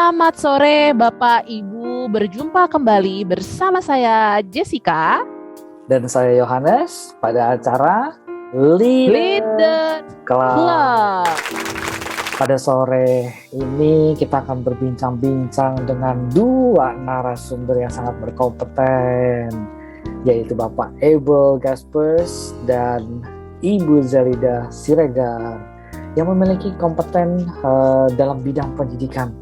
Selamat sore Bapak Ibu, berjumpa kembali bersama saya Jessica dan saya Yohanes pada acara Leader Club. Pada sore ini kita akan berbincang-bincang dengan dua narasumber yang sangat berkompeten, yaitu Bapak Abel Gaspers dan Ibu Zelida Siregar yang memiliki kompeten dalam bidang pendidikan,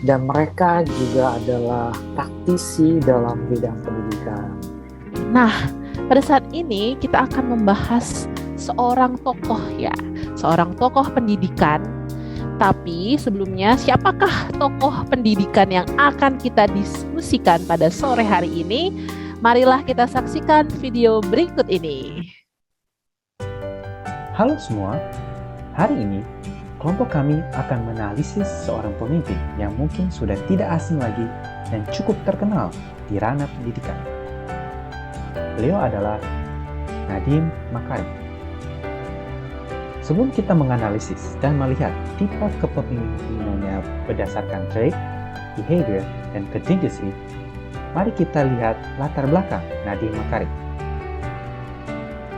dan mereka juga adalah praktisi dalam bidang pendidikan. Nah, pada saat ini kita akan membahas seorang tokoh pendidikan. Tapi sebelumnya, siapakah tokoh pendidikan yang akan kita diskusikan pada sore hari ini? Marilah kita saksikan video berikut ini. Halo semua, hari ini kelompok kami akan menganalisis seorang pemimpin yang mungkin sudah tidak asing lagi dan cukup terkenal di ranah pendidikan. Beliau adalah Nadiem Makarim. Sebelum kita menganalisis dan melihat tipe kepemimpinannya berdasarkan trait, behavior, dan contingency, mari kita lihat latar belakang Nadiem Makarim.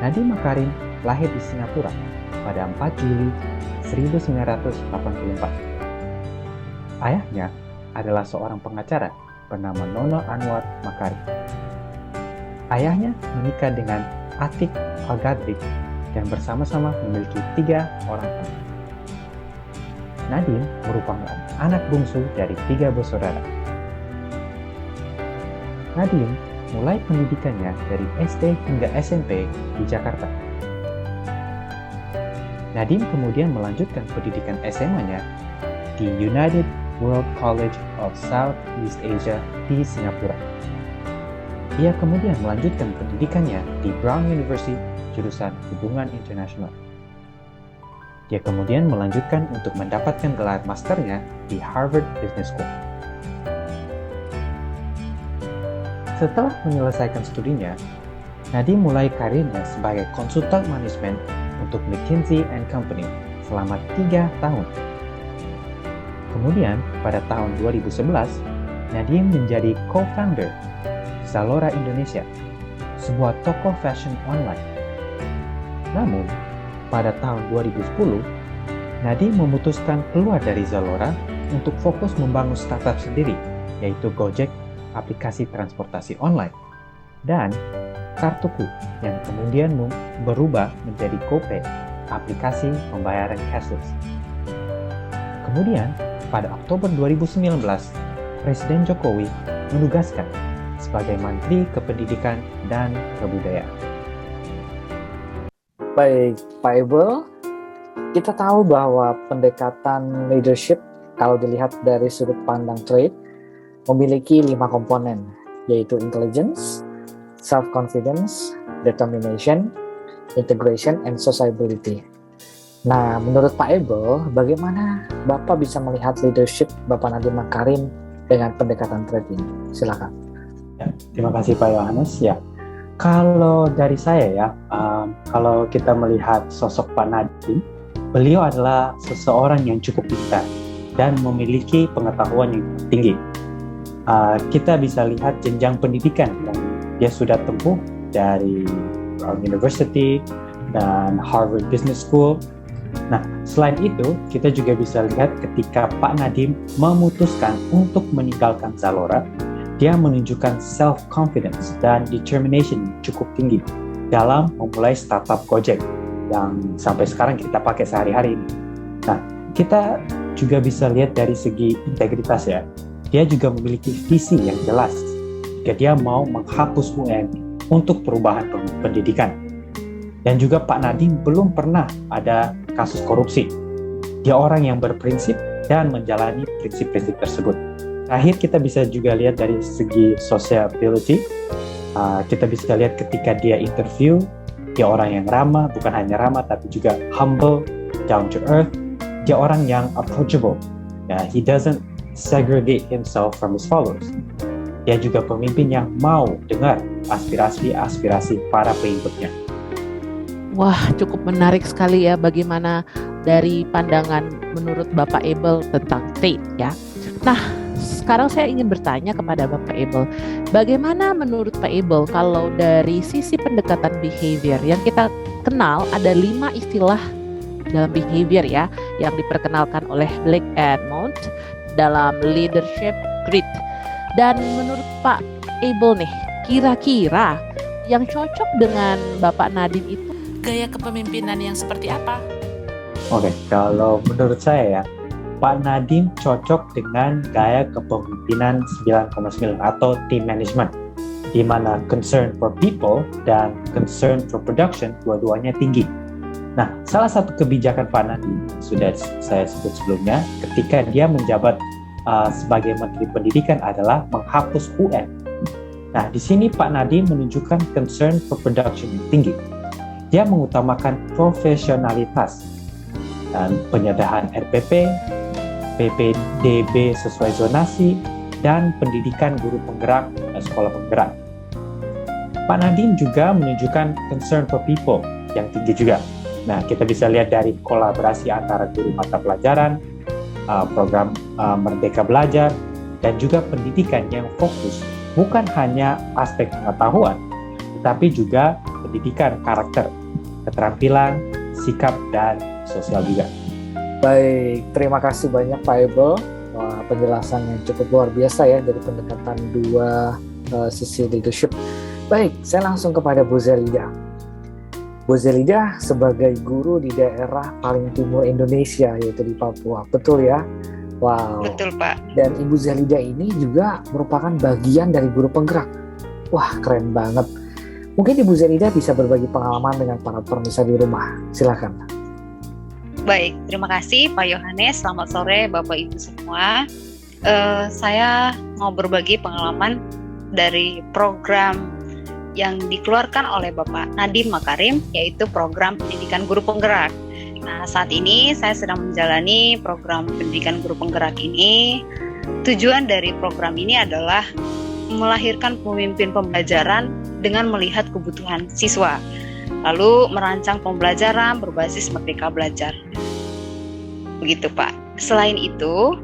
Nadiem Makarim lahir di Singapura pada 4 Juli 1984. Ayahnya adalah seorang pengacara bernama Nono Anwar Makarim. Ayahnya menikah dengan Atik Al-Gadri dan bersama-sama memiliki 3 orang anak. Nadiem merupakan anak bungsu dari 3 bersaudara. Nadiem mulai pendidikannya dari SD hingga SMP di Jakarta. Nadiem kemudian melanjutkan pendidikan SMA-nya di United World College of Southeast Asia di Singapura. Ia kemudian melanjutkan pendidikannya di Brown University jurusan Hubungan Internasional. Dia kemudian melanjutkan untuk mendapatkan gelar masternya di Harvard Business School. Setelah menyelesaikan studinya, Nadiem mulai karirnya sebagai konsultan manajemen untuk McKinsey & Company selama 3 tahun. Kemudian, pada tahun 2011, Nadiem menjadi co-founder Zalora Indonesia, sebuah toko fashion online. Namun, pada tahun 2010, Nadiem memutuskan keluar dari Zalora untuk fokus membangun startup sendiri, yaitu Gojek, aplikasi transportasi online, dan Kartuku yang kemudian berubah menjadi GoPay, aplikasi pembayaran cashless. Kemudian, pada Oktober 2019, Presiden Jokowi menugaskan sebagai Menteri Kependidikan dan Kebudayaan. Baik, Pak Abel, kita tahu bahwa pendekatan leadership kalau dilihat dari sudut pandang trait memiliki 5 komponen, yaitu intelligence, self-confidence, determination, integration, and sociability. Nah, menurut Pak Abel, bagaimana Bapak bisa melihat leadership Bapak Nadiem Makarim dengan pendekatan trait ini? Silakan. Ya, terima kasih Pak Yohanes. Ya, kalau dari saya kalau kita melihat sosok Pak Nadiem, beliau adalah seseorang yang cukup pintar dan memiliki pengetahuan yang tinggi. Kita bisa lihat jenjang pendidikan yang dia sudah tempuh dari Brown University dan Harvard Business School. Nah, selain itu, kita juga bisa lihat ketika Pak Nadiem memutuskan untuk meninggalkan Zalora, dia menunjukkan self-confidence dan determination cukup tinggi dalam memulai startup Gojek yang sampai sekarang kita pakai sehari-hari ini. Nah, kita juga bisa lihat dari segi integritas ya. Dia juga memiliki visi yang jelas jika dia mau menghapus UN untuk perubahan pendidikan. Dan juga Pak Nadiem belum pernah ada kasus korupsi. Dia orang yang berprinsip dan menjalani prinsip-prinsip tersebut. Terakhir, kita bisa juga lihat dari segi sociability. Kita bisa lihat ketika dia interview, dia orang yang ramah, bukan hanya ramah, tapi juga humble, down to earth. Dia orang yang approachable. He doesn't segregate himself from his followers. Dia juga pemimpin yang mau dengar aspirasi-aspirasi para pengikutnya. Wah, cukup menarik sekali ya bagaimana dari pandangan menurut Bapak Abel tentang trait ya. Nah, sekarang saya ingin bertanya kepada Bapak Abel, bagaimana menurut Pak Abel kalau dari sisi pendekatan behavior yang kita kenal ada 5 istilah dalam behavior ya, yang diperkenalkan oleh Blake and Mount dalam leadership grid. Dan menurut Pak Abel nih, kira-kira yang cocok dengan Bapak Nadiem itu gaya kepemimpinan yang seperti apa? Oke, kalau menurut saya ya, Pak Nadiem cocok dengan gaya kepemimpinan 9,9 atau team management, di mana concern for people dan concern for production dua-duanya tinggi. Nah, salah satu kebijakan Pak Nadiem sudah saya sebut sebelumnya ketika dia menjabat sebagai Menteri Pendidikan adalah menghapus UN. Nah, di sini Pak Nadiem menunjukkan concern for production yang tinggi. Dia mengutamakan profesionalitas dan penyediaan RPP, PPDB sesuai zonasi, dan pendidikan guru penggerak dan sekolah penggerak. Pak Nadiem juga menunjukkan concern for people yang tinggi juga. Nah, kita bisa lihat dari kolaborasi antara guru mata pelajaran, program Merdeka Belajar, dan juga pendidikan yang fokus bukan hanya aspek pengetahuan, tetapi juga pendidikan karakter, keterampilan, sikap, dan sosial juga. Baik, terima kasih banyak Pak Abel. Wah, penjelasan yang cukup luar biasa ya dari pendekatan dua sisi leadership. Baik, saya langsung kepada Bu Zelida. Bu Zelida sebagai guru di daerah paling timur Indonesia, yaitu di Papua, betul ya? Wow. Betul, Pak. Dan Ibu Zelida ini juga merupakan bagian dari guru penggerak. Wah, keren banget. Mungkin Ibu Zelida bisa berbagi pengalaman dengan para pemirsa di rumah. Silakan. Baik, terima kasih Pak Yohanes. Selamat sore Bapak Ibu semua. Saya mau berbagi pengalaman dari program yang dikeluarkan oleh Bapak Nadiem Makarim, yaitu program pendidikan guru penggerak. Nah, saat ini saya sedang menjalani program pendidikan guru penggerak ini. Tujuan dari program ini adalah melahirkan pemimpin pembelajaran dengan melihat kebutuhan siswa, lalu merancang pembelajaran berbasis Merdeka Belajar. Begitu, Pak. Selain itu,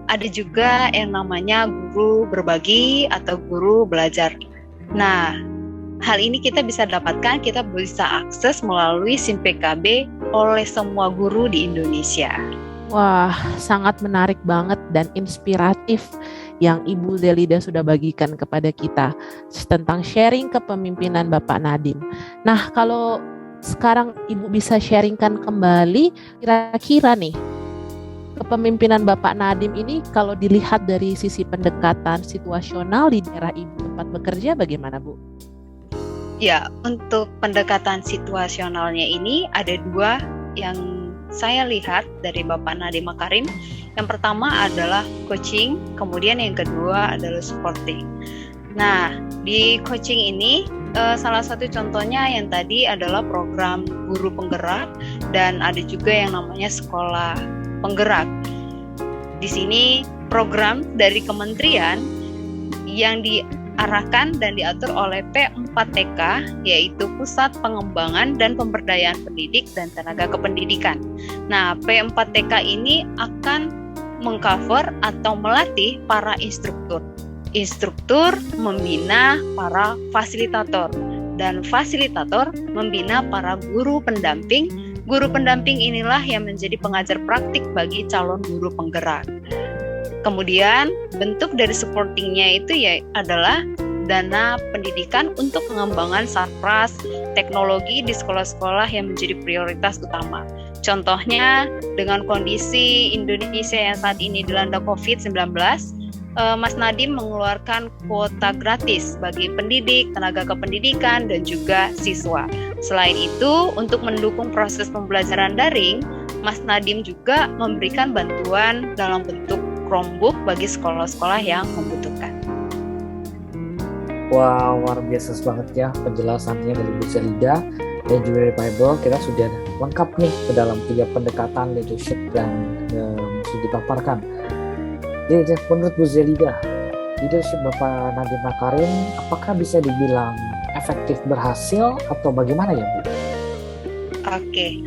ada juga yang namanya guru berbagi atau guru belajar. Nah, hal ini kita bisa dapatkan, kita bisa akses melalui SIM PKB oleh semua guru di Indonesia. Wah, sangat menarik banget dan inspiratif yang Ibu Zelida sudah bagikan kepada kita tentang sharing kepemimpinan Bapak Nadiem. Nah, kalau sekarang Ibu bisa sharingkan kembali, kira-kira nih, kepemimpinan Bapak Nadiem ini kalau dilihat dari sisi pendekatan situasional di daerah Ibu tempat bekerja, bagaimana, Bu? Ya, untuk pendekatan situasionalnya ini ada 2 yang saya lihat dari Bapak Nadiem Makarim. Yang pertama adalah coaching, kemudian yang kedua adalah supporting. Nah, di coaching ini salah satu contohnya yang tadi adalah program guru penggerak dan ada juga yang namanya sekolah penggerak. Di sini program dari kementerian yang diarahkan dan diatur oleh P4TK, yaitu Pusat Pengembangan dan Pemberdayaan Pendidik dan Tenaga Kependidikan. Nah, P4TK ini akan mengcover atau melatih para instruktur. Instruktur membina para fasilitator dan fasilitator membina para guru pendamping. Guru pendamping inilah yang menjadi pengajar praktik bagi calon guru penggerak. Kemudian bentuk dari supportingnya itu ya adalah dana pendidikan untuk pengembangan sarpras teknologi di sekolah-sekolah yang menjadi prioritas utama. Contohnya dengan kondisi Indonesia yang saat ini dilanda COVID-19, Mas Nadiem mengeluarkan kuota gratis bagi pendidik, tenaga kependidikan, dan juga siswa. Selain itu, untuk mendukung proses pembelajaran daring, Mas Nadiem juga memberikan bantuan dalam bentuk Chromebook bagi sekolah-sekolah yang membutuhkan. Wow, luar biasa banget ya penjelasannya dari Bu Zelida dan juga dari Pak Abel. Kita sudah lengkap nih ke dalam 3 pendekatan leadership yang sudah dipaparkan. Jadi menurut Bu Zelida, leadership Bapak Nadiem Makarim apakah bisa dibilang efektif berhasil atau bagaimana ya, Bu? Oke,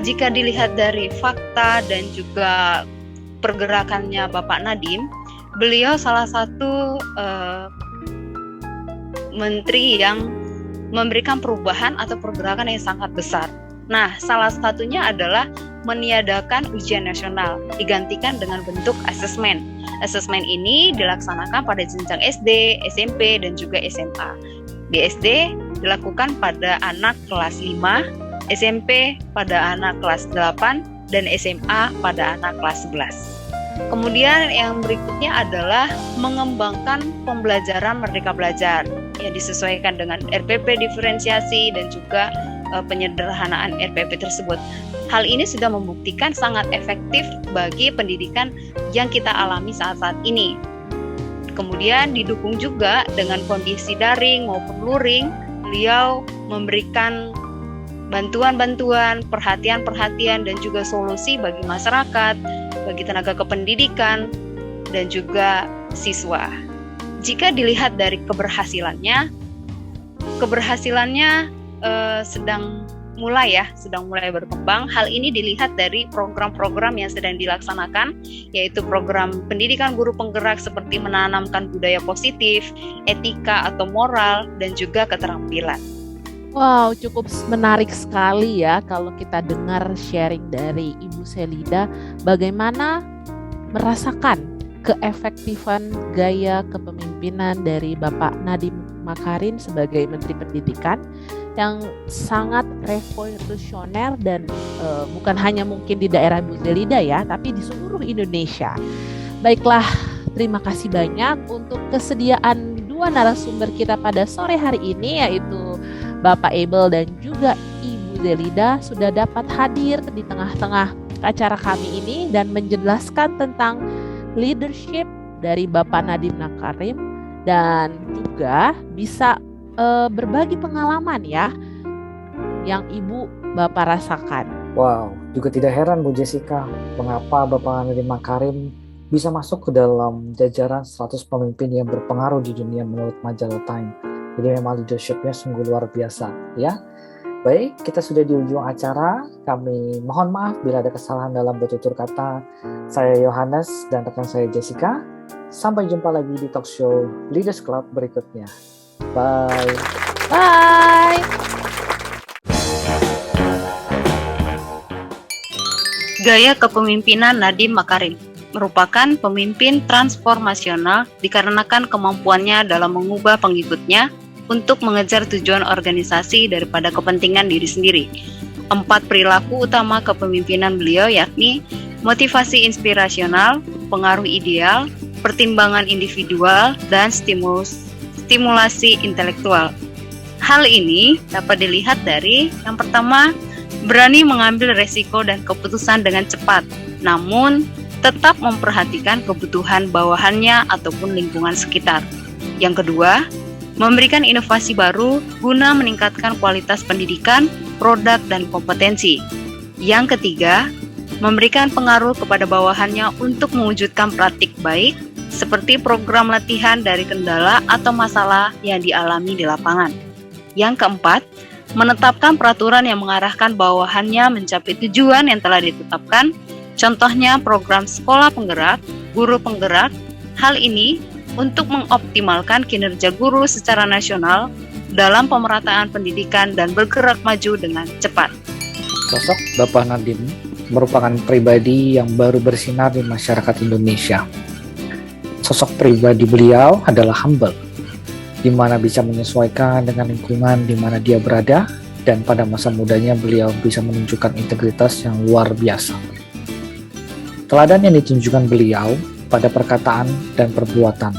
jika dilihat dari fakta dan juga pergerakannya Bapak Nadiem, beliau salah satu menteri yang memberikan perubahan atau pergerakan yang sangat besar. Nah, salah satunya adalah meniadakan ujian nasional, digantikan dengan bentuk asesmen. Asesmen ini dilaksanakan pada jenjang SD, SMP, dan juga SMA. Di SD dilakukan pada anak kelas 5, SMP pada anak kelas 8, dan SMA pada anak kelas 11. Kemudian yang berikutnya adalah mengembangkan pembelajaran Merdeka Belajar yang disesuaikan dengan RPP diferensiasi dan juga penyederhanaan RPP tersebut. Hal ini sudah membuktikan sangat efektif bagi pendidikan yang kita alami saat-saat ini. Kemudian didukung juga dengan kondisi daring maupun luring, beliau memberikan bantuan-bantuan, perhatian-perhatian, dan juga solusi bagi masyarakat, bagi tenaga kependidikan, dan juga siswa. Jika dilihat dari keberhasilannya sedang mulai berkembang. Hal ini dilihat dari program-program yang sedang dilaksanakan, yaitu program pendidikan guru penggerak seperti menanamkan budaya positif, etika atau moral, dan juga keterampilan. Wow, cukup menarik sekali ya kalau kita dengar sharing dari Ibu Selida bagaimana merasakan keefektifan gaya kepemimpinan dari Bapak Nadiem Makarim sebagai Menteri Pendidikan yang sangat revolusioner dan bukan hanya mungkin di daerah Ibu Selida ya, tapi di seluruh Indonesia. Baiklah, terima kasih banyak untuk kesediaan dua narasumber kita pada sore hari ini, yaitu Bapak Abel dan juga Ibu Zelida sudah dapat hadir di tengah-tengah acara kami ini dan menjelaskan tentang leadership dari Bapak Nadiem Makarim dan juga bisa berbagi pengalaman ya yang Ibu Bapak rasakan. Wow, juga tidak heran Bu Jessica mengapa Bapak Nadiem Makarim bisa masuk ke dalam jajaran 100 pemimpin yang berpengaruh di dunia menurut majalah Time. Jadi memang leadership-nya sungguh luar biasa ya. Baik, kita sudah di ujung acara. Kami mohon maaf bila ada kesalahan dalam bertutur kata. Saya Yohanes dan rekan saya Jessica. Sampai jumpa lagi di talk show Leaders Club berikutnya. Bye. Bye. Gaya kepemimpinan Nadiem Makarim merupakan pemimpin transformasional dikarenakan kemampuannya dalam mengubah pengikutnya untuk mengejar tujuan organisasi daripada kepentingan diri sendiri. 4 perilaku utama kepemimpinan beliau yakni motivasi inspirasional, pengaruh ideal, pertimbangan individual, dan stimulasi intelektual. Hal ini dapat dilihat dari yang pertama, berani mengambil resiko dan keputusan dengan cepat, namun tetap memperhatikan kebutuhan bawahannya ataupun lingkungan sekitar. Yang kedua, memberikan inovasi baru guna meningkatkan kualitas pendidikan, produk, dan kompetensi. Yang ketiga, memberikan pengaruh kepada bawahannya untuk mewujudkan praktik baik, seperti program latihan dari kendala atau masalah yang dialami di lapangan. Yang keempat, menetapkan peraturan yang mengarahkan bawahannya mencapai tujuan yang telah ditetapkan, contohnya program sekolah penggerak, guru penggerak. Hal ini untuk mengoptimalkan kinerja guru secara nasional dalam pemerataan pendidikan dan bergerak maju dengan cepat. Sosok Bapak Nadiem merupakan pribadi yang baru bersinar di masyarakat Indonesia. Sosok pribadi beliau adalah humble, di mana bisa menyesuaikan dengan lingkungan di mana dia berada, dan pada masa mudanya beliau bisa menunjukkan integritas yang luar biasa. Teladan yang ditunjukkan beliau pada perkataan dan perbuatan.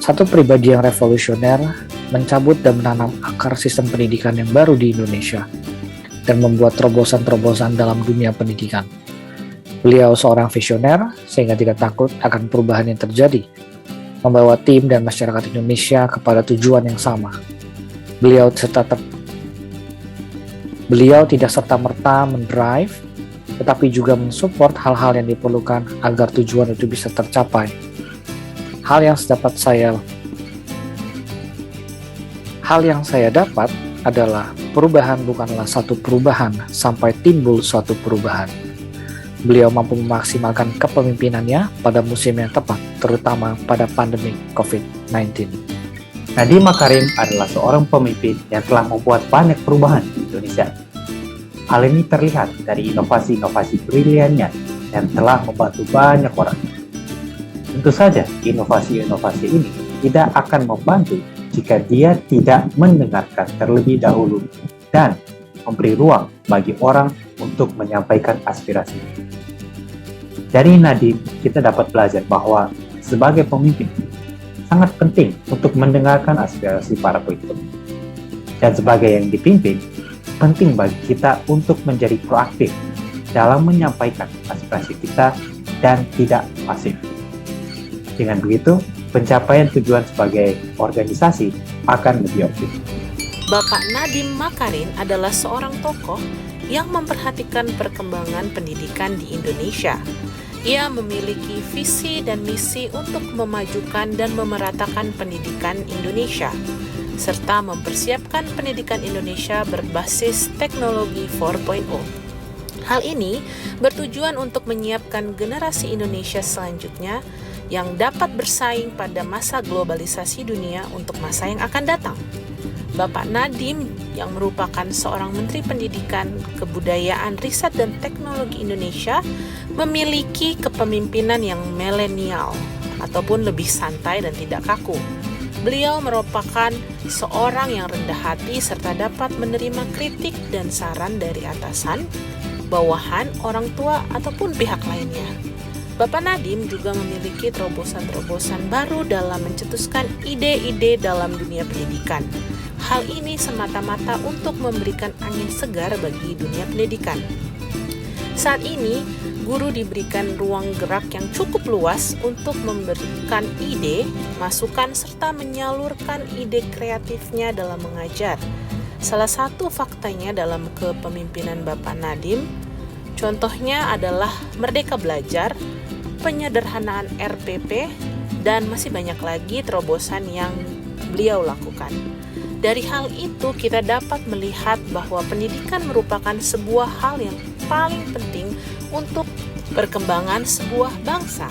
Satu pribadi yang revolusioner mencabut dan menanam akar sistem pendidikan yang baru di Indonesia dan membuat terobosan-terobosan dalam dunia pendidikan. Beliau seorang visioner sehingga tidak takut akan perubahan yang terjadi, membawa tim dan masyarakat Indonesia kepada tujuan yang sama. Beliau tidak serta-merta mendrive, tetapi juga mensupport hal-hal yang diperlukan agar tujuan itu bisa tercapai. Hal yang saya dapat adalah perubahan bukanlah satu perubahan sampai timbul suatu perubahan. beliau mampu memaksimalkan kepemimpinannya pada musim yang tepat, terutama pada pandemi COVID-19. Nadiem Makarim adalah seorang pemimpin yang telah membuat banyak perubahan di Indonesia. Hal ini terlihat dari inovasi-inovasi briliannya yang telah membantu banyak orang. Tentu saja, inovasi-inovasi ini tidak akan membantu jika dia tidak mendengarkan terlebih dahulu dan memberi ruang bagi orang untuk menyampaikan aspirasi. Dari Nadiem, kita dapat belajar bahwa sebagai pemimpin, sangat penting untuk mendengarkan aspirasi para pengikut. Dan sebagai yang dipimpin, penting bagi kita untuk menjadi proaktif dalam menyampaikan aspirasi kita dan tidak pasif. Dengan begitu, pencapaian tujuan sebagai organisasi akan lebih optimal. Bapak Nadiem Makarim adalah seorang tokoh yang memperhatikan perkembangan pendidikan di Indonesia. Ia memiliki visi dan misi untuk memajukan dan memeratakan pendidikan Indonesia, serta mempersiapkan pendidikan Indonesia berbasis teknologi 4.0. Hal ini bertujuan untuk menyiapkan generasi Indonesia selanjutnya yang dapat bersaing pada masa globalisasi dunia untuk masa yang akan datang. Bapak Nadiem yang merupakan seorang Menteri Pendidikan, Kebudayaan, Riset dan Teknologi Indonesia memiliki kepemimpinan yang milenial ataupun lebih santai dan tidak kaku. Beliau merupakan seorang yang rendah hati serta dapat menerima kritik dan saran dari atasan, bawahan, orang tua ataupun pihak lainnya. Bapak Nadiem juga memiliki terobosan-terobosan baru dalam mencetuskan ide-ide dalam dunia pendidikan. Hal ini semata-mata untuk memberikan angin segar bagi dunia pendidikan. Saat ini, guru diberikan ruang gerak yang cukup luas untuk memberikan ide, masukan, serta menyalurkan ide kreatifnya dalam mengajar. Salah satu faktanya dalam kepemimpinan Bapak Nadiem, contohnya adalah Merdeka Belajar, penyederhanaan RPP, dan masih banyak lagi terobosan yang beliau lakukan. Dari hal itu kita dapat melihat bahwa pendidikan merupakan sebuah hal yang paling penting untuk perkembangan sebuah bangsa.